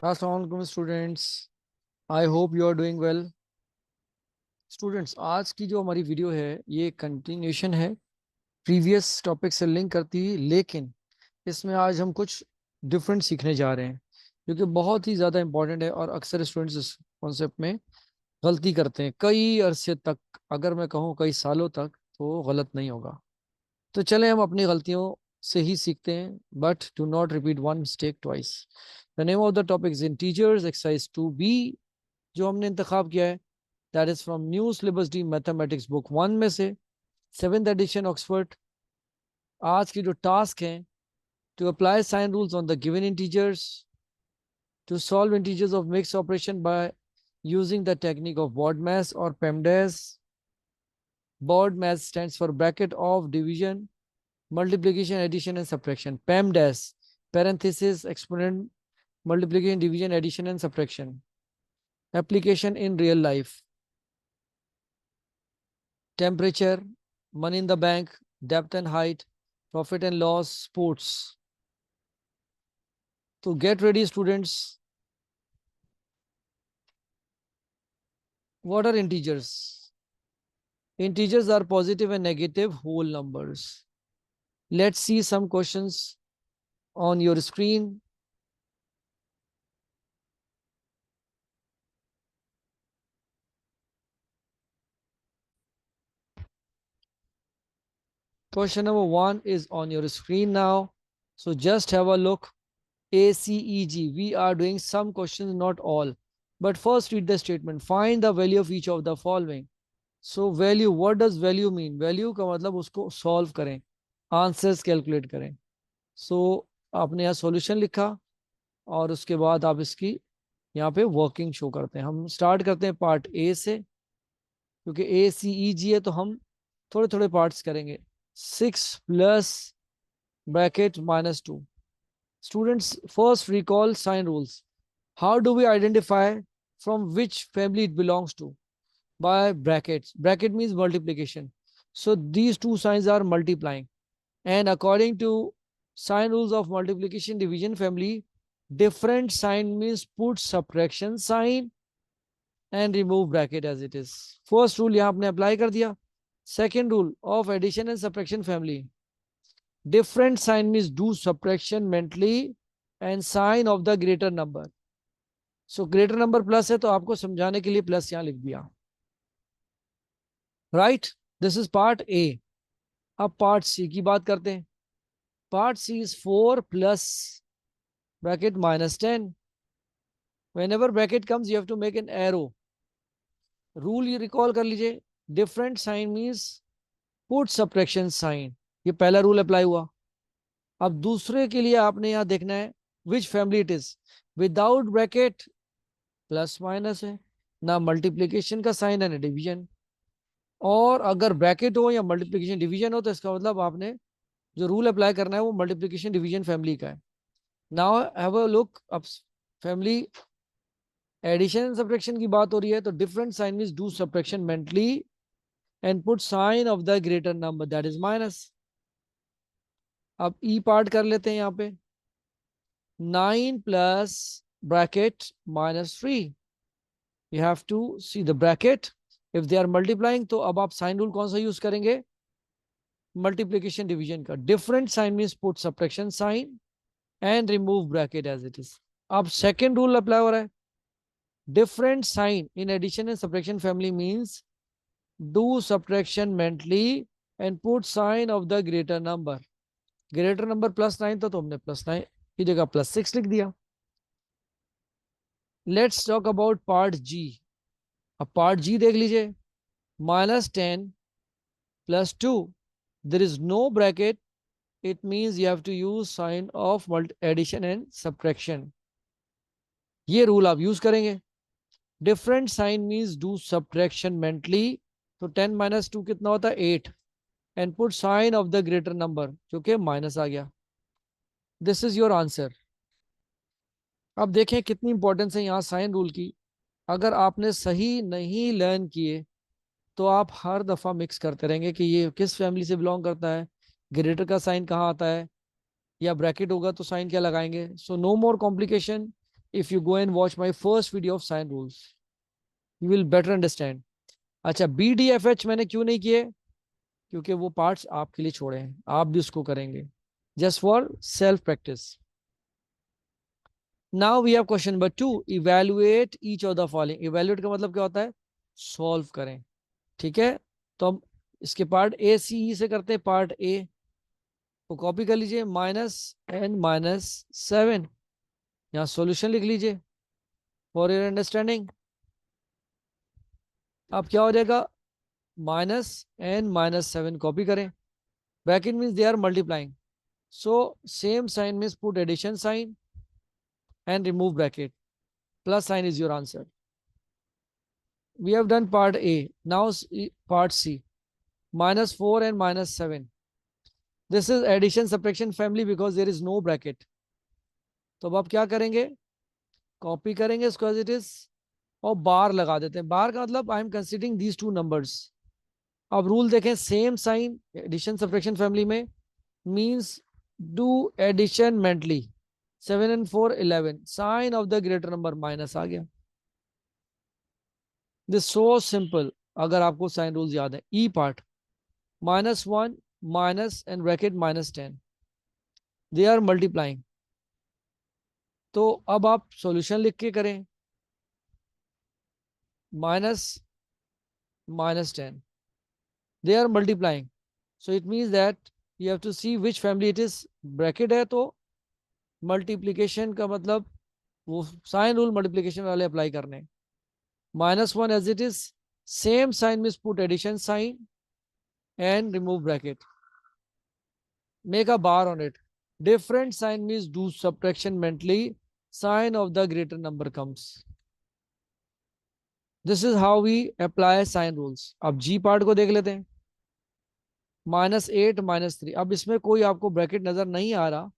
अस्सलाम students, I hope you are doing well. Students, आज की जो हमारी वीडियो है ये कंटिन्यूशन है, प्रीवियस टॉपिक से लिंक करती हुई, लेकिन इसमें आज हम कुछ डिफरेंट सीखने जा रहे हैं जो कि बहुत ही ज़्यादा इंपॉर्टेंट है और अक्सर स्टूडेंट्स इस कॉन्सेप्ट में गलती करते हैं कई अरसे तक। अगर मैं कहूँ कई सालों तक तो गलत नहीं होगा। तो चलें हम अपनी गलतियों से ही सीखते हैं, but do not repeat one mistake twice. The name of the topic is integers, exercise 2B जो हमने इंतखाब किया है, that is from new syllabus D mathematics book 1 में से, 7th एडिशन ऑक्सफोर्ड। आज की जो टास्क है, to apply sign rules on the given integers, to solve integers of mix operation by using the technique of BODMAS or PEMDAS. BODMAS stands for bracket of division, multiplication, addition and subtraction. PEMDAS, parenthesis, exponent, multiplication, division, addition and subtraction. Application in real life: temperature, money in the bank, depth and height, profit and loss, sports. So get ready students. What are integers? Integers are positive and negative whole numbers. Let's see some questions on your screen. Question number 1 is on your screen now. So just have a look. ACEG. We are doing some questions, not all. But first read the statement. Find the value of each of the following. So value, what does value mean? Value का मतलब उसको solve करें, answers calculate करें। सो आपने यहाँ solution लिखा और उसके बाद आप इसकी यहाँ पे वर्किंग शो करते हैं। हम स्टार्ट करते हैं पार्ट ए से, क्योंकि ACEG है तो हम थोड़े थोड़े पार्ट्स करेंगे। 6 plus bracket -2। Students, first recall sign rules. How do we identify from which family it belongs to? By brackets. Bracket means multiplication. So these two signs are multiplying. And according to sign rules of multiplication division family, different sign means put subtraction sign and remove bracket as it is. First rule यहाँ आपने apply कर दिया. Second rule of addition and subtraction family, different sign means do subtraction mentally and sign of the greater number. So greater number plus है तो आपको समझाने के लिए प्लस यहाँ लिख दिया। Right, this is part A. अब पार्ट सी की बात करते हैं। Part C is 4 plus bracket -10। whenever bracket comes you have to make an arrow. Rule ये रिकॉल कर लीजिए, different sign means put subtraction sign. ये पहला रूल अप्लाई हुआ। अब दूसरे के लिए आपने यहाँ देखना है विच family it is. Without bracket plus minus है, ना मल्टीप्लीकेशन का साइन है ना डिवीजन। और अगर ब्रैकेट हो या मल्टीप्लीकेशन डिवीजन हो तो इसका मतलब आपने जो रूल अप्लाई करना है वो मल्टीप्लीकेशन डिवीजन फैमिली का है। Now have a look. अब फैमिली एडिशन एंड सब्ट्रैक्शन की बात हो रही है तो different sign means do subtraction mentally and put sign of the greater number that is minus. अब ई पार्ट कर लेते हैं यहाँ पे। 9 plus bracket -3। You have to see the bracket if they are multiplying. तो अब आप साइन रूल कौन सा यूज करेंगे? मल्टीप्लीकेशन डिवीजन का। Different sign means put subtraction sign and remove bracket as it is. अब सेकेंड रूल अप्लाई हो रहा है। Different sign in addition and subtraction family means do subtraction mentally and put sign of the greater number. Greater number +9 था तो हमने +9 की जगह +6 लिख दिया। लेट्स टॉक अबाउट पार्ट जी। अब पार्ट जी देख लीजिए। -10 + 2, there is no bracket, it means you have to use sign of addition and subtraction. ये रूल आप यूज करेंगे। Different sign means do subtraction mentally. तो 10 - 2 कितना होता है? 8 and put sign of the greater number जो कि माइनस आ गया। This is your answer. अब देखें कितनी इंपॉर्टेंस है यहाँ साइन रूल की। अगर आपने सही नहीं लर्न किए तो आप हर दफा मिक्स करते रहेंगे कि ये किस फैमिली से बिलोंग करता है, ग्रेटर का साइन कहाँ आता है, या ब्रैकेट होगा तो साइन क्या लगाएंगे। So no more complication. if you go and watch my first video of sine rules, you will better understand. अच्छा, BDFH मैंने क्यों नहीं किए? क्योंकि वो पार्ट्स आपके लिए छोड़े हैं, आप भी उसको करेंगे, just for self practice. Now we have question number 2. Evaluate each of the following. Evaluate का मतलब क्या होता है? सॉल्व करें. ठीक है, तो हम इसके पार्ट ए सी ई से करते हैं. पार्ट ए को कॉपी कर लीजिए, -n-7. यहाँ सॉल्यूशन लिख लीजिए फॉर योर अंडरस्टैंडिंग. अब क्या हो जाएगा? -n-7 कॉपी करें. Bracket means they are multiplying, so same sign means put addition sign and remove bracket. Plus sign is your answer. We have done part A. Now part C. -4 and -7. This is addition subtraction family because there is no bracket. तो अब आप क्या करेंगे? Copy करेंगे इसको as it is और बार लगा देते हैं. बार का मतलब I am considering these two numbers. अब रूल देखें, same sign addition subtraction family में means do addition mentally. 7 and 4 11. Sign of the greater number minus आ गया. This so simple. अगर आपको साइन रूल्स याद है. E part -1 minus and bracket -10, they are multiplying. तो अब आप सॉल्यूशन लिख के करें. -10, they are multiplying, so it means that you have to see which family it is. Bracket है तो मल्टीप्लीकेशन का मतलब वो साइन रूल मल्टीप्लीकेशन वाले अप्लाई करने. -1 as it is, same sign means put addition sign and remove bracket, make a bar on it. Different sign means do subtraction mentally, sign of the greater number comes. This is how we apply sign rules. अब G part को देख लेते हैं. -8 -3. अब इसमें कोई आपको bracket नजर नहीं आ रहा,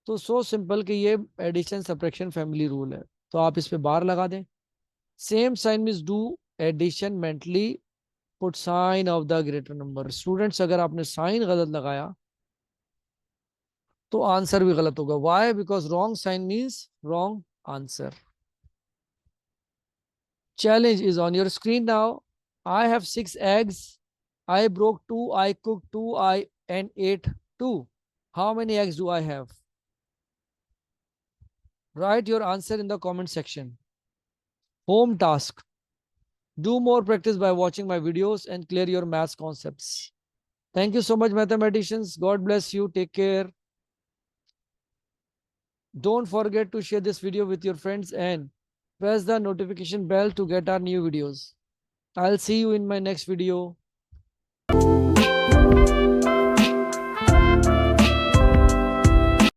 तो सो सिंपल कि ये एडिशन सब्ट्रैक्शन फैमिली रूल है, तो आप इस पे बार लगा दें. Same sign means do addition mentally, put sign of the greater number. Students, अगर आपने साइन गलत लगाया तो आंसर भी गलत होगा. Why? Because wrong sign means wrong answer. Challenge is on your screen now. I have 6 eggs. I broke 2. I cooked 2. I and ate 2. How many eggs do I have? Write your answer in the comment section. Home task. Do more practice by watching my videos and clear your maths concepts. Thank you so much, mathematicians. God bless you. Take care. Don't forget to share this video with your friends and press the notification bell to get our new videos. I'll see you in my next video.